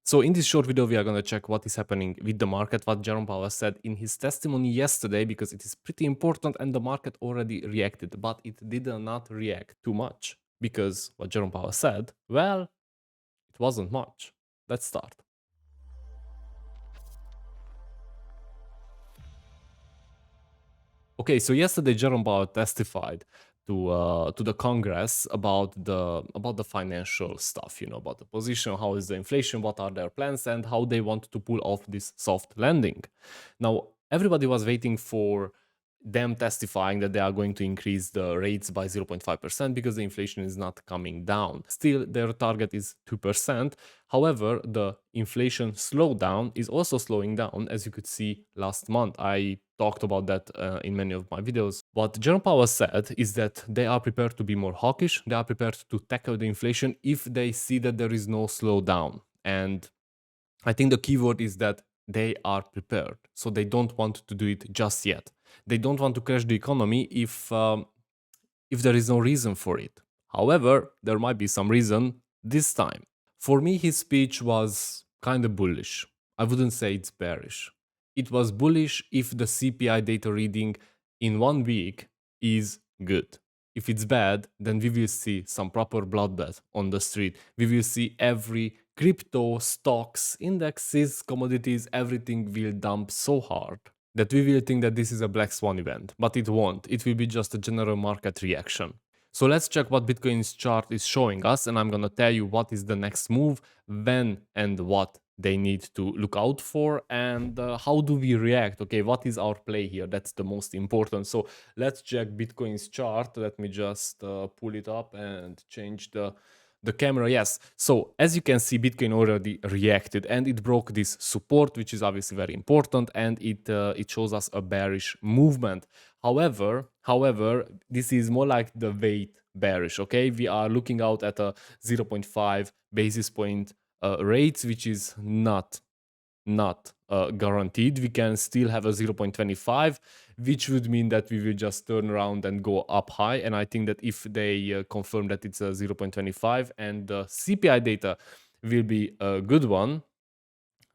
So in this short video, we are going to check what is happening with the market, what Jerome Powell said in his testimony yesterday, because it is pretty important and the market already reacted, but it did not react too much because what Jerome Powell said, well, it wasn't much. Let's start. Okay, so yesterday Jerome Powell testified to the Congress about the financial stuff, about the position, how is the inflation, what are their plans, and how they want to pull off this soft landing. Now, everybody was waiting for them testifying that they are going to increase the rates by 0.5% because the inflation is not coming down. Still, their target is 2%. However, the inflation slowdown is also slowing down, as you could see last month. I talked about that in many of my videos. What Jerome Powell said is that they are prepared to be more hawkish. They are prepared to tackle the inflation if they see that there is no slowdown. And I think the key word is that they are prepared. So they don't want to do it just yet. They don't want to crash the economy if there is no reason for it. However, there might be some reason this time. For me, his speech was kind of bullish. I wouldn't say it's bearish. It was bullish if the CPI data reading in 1 week is good. If it's bad, then we will see some proper bloodbath on the street. We will see every crypto, stocks, indexes, commodities, everything will dump so hard that we will think that this is a black swan event, but it won't. It will be just a general market reaction. So let's check what Bitcoin's chart is showing us, and I'm gonna tell you what is the next move, when and what they need to look out for, and how do we react. Okay, what is our play here? That's the most important. So let's check Bitcoin's chart. Let me just pull it up and change the camera. Yes, so as you can see, Bitcoin already reacted and it broke this support, which is obviously very important, and it shows us a bearish movement. However, this is more like the weight bearish. Okay, we are looking out at a 0.5 basis point rates, which is not guaranteed. We can still have a 0.25, which would mean that we will just turn around and go up high. And I think that if they confirm that it's a 0.25 and the CPI data will be a good one,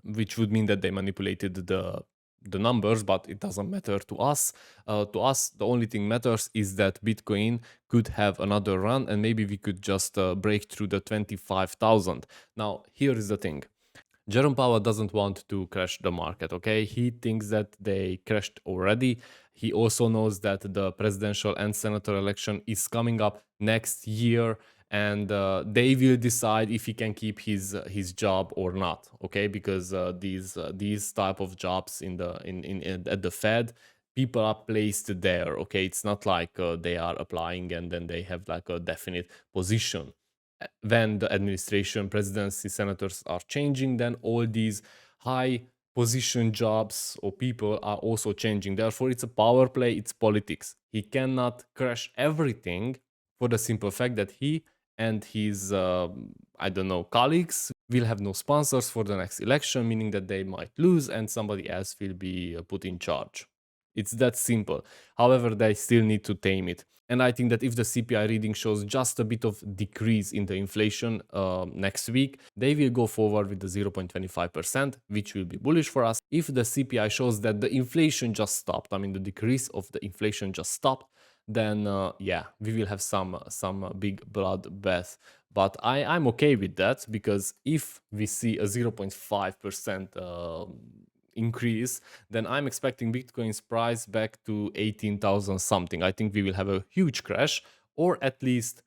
which would mean that they manipulated the numbers, but it doesn't matter to us. To us, the only thing matters is that Bitcoin could have another run and maybe we could just break through the 25,000. Now, here is the thing. Jerome Powell doesn't want to crash the market, okay? He thinks that they crashed already. He also knows that the presidential and senator election is coming up next year, and they will decide if he can keep his job or not, okay? Because these type of jobs at the Fed, people are placed there, okay? It's not like they are applying and then they have like a definite position. When the administration, presidency, senators are changing, then all these high position jobs or people are also changing. Therefore, it's a power play, it's politics. He cannot crash everything for the simple fact that he and his, I don't know, colleagues will have no sponsors for the next election, meaning that they might lose and somebody else will be put in charge. It's that simple. However, they still need to tame it. And I think that if the CPI reading shows just a bit of decrease in the inflation next week, they will go forward with the 0.25%, which will be bullish for us. If the CPI shows that the inflation just stopped, I mean the decrease of the inflation just stopped, then yeah, we will have some big bloodbath. But I'm okay with that, because if we see a 0.5% increase, then I'm expecting Bitcoin's price back to 18,000 something. I think we will have a huge crash, or at least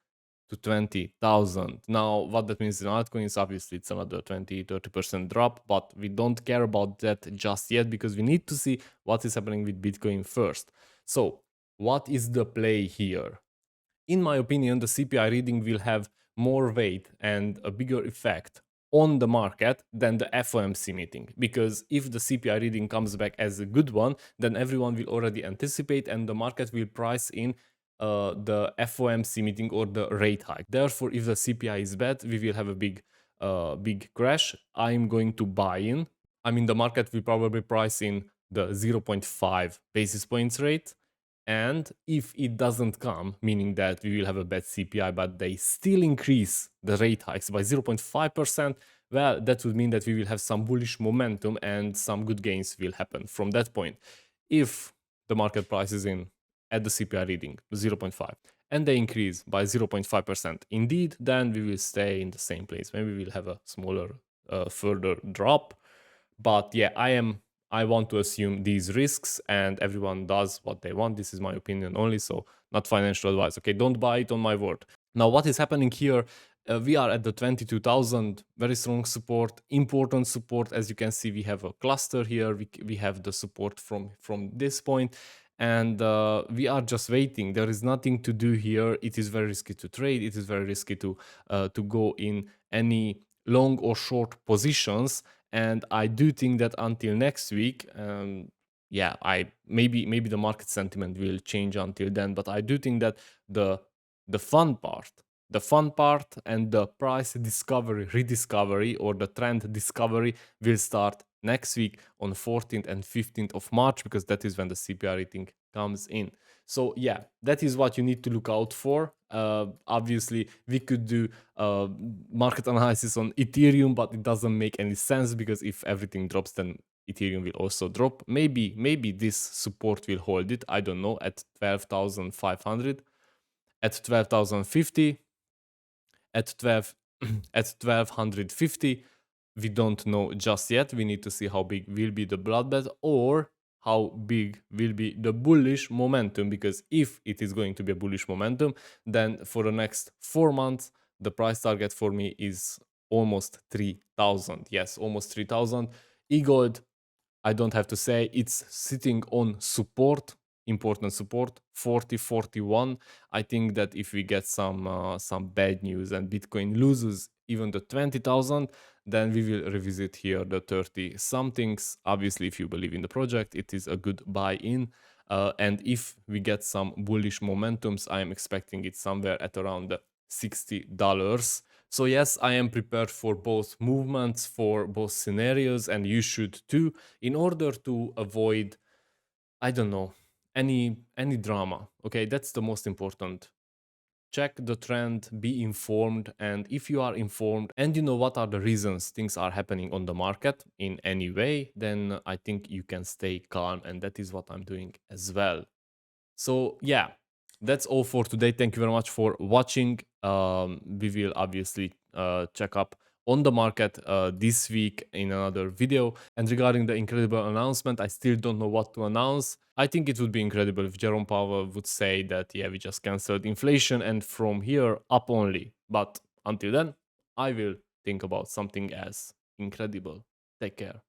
to 20,000. Now, what that means in altcoins, obviously it's another 20-30% drop, but we don't care about that just yet because we need to see what is happening with Bitcoin first. So, what is the play here? In my opinion, the CPI reading will have more weight and a bigger effect on the market than the FOMC meeting, because if the CPI reading comes back as a good one, then everyone will already anticipate and the market will price in the FOMC meeting or the rate hike. Therefore, if the CPI is bad, we will have a big crash. I'm going to buy in. I mean, the market will probably price in the 0.5 basis points rate. And if it doesn't come, meaning that we will have a bad CPI, but they still increase the rate hikes by 0.5%, well, that would mean that we will have some bullish momentum and some good gains will happen from that point. If the market price is in at the CPI reading 0.5 and they increase by 0.5% indeed, then we will stay in the same place. Maybe we'll have a smaller further drop. But yeah, I want to assume these risks and everyone does what they want. This is my opinion only, so not financial advice. Okay, don't buy it on my word. Now, what is happening here? We are at the 22,000, very strong support, important support. As you can see, we have a cluster here. We have the support from this point, and we are just waiting. There is nothing to do here. It is very risky to trade. It is very risky to go in any long or short positions. And I do think that until next week, yeah, I maybe the market sentiment will change until then. But I do think that the the fun part the fun part and the price discovery, rediscovery, or the trend discovery will start next week on 14th and 15th of March, because that is when the CPI rating comes in. So yeah, that is what you need to look out for. Obviously, we could do market analysis on Ethereum, but it doesn't make any sense, because if everything drops, then Ethereum will also drop. Maybe this support will hold it. I don't know, at 12,500, at 12,050, at 12 at 1250. We don't know just yet. We need to see how big will be the bloodbath, or how big will be the bullish momentum, because if it is going to be a bullish momentum, then for the next 4 months the price target for me is almost 3,000. Yes, almost 3,000. eGold, I don't have to say, it's sitting on support, important support, 40-41. I think that if we get some bad news and Bitcoin loses even the 20,000, then we will revisit here the 30 somethings. Obviously, if you believe in the project, it is a good buy-in. And if we get some bullish momentums, I am expecting it somewhere at around the $60. So yes, I am prepared for both movements, for both scenarios, and you should too, in order to avoid, I don't know, any drama. Okay, that's the most important. Check the trend, be informed, and if you are informed and you know what are the reasons things are happening on the market in any way, then I think you can stay calm, and that is what I'm doing as well. So yeah, that's all for today. Thank you very much for watching. We will obviously check up on the market this week in another video. And regarding the incredible announcement, I still don't know what to announce. I think it would be incredible if Jerome Powell would say that, yeah, we just cancelled inflation and from here up only. But until then, I will think about something as incredible. Take care.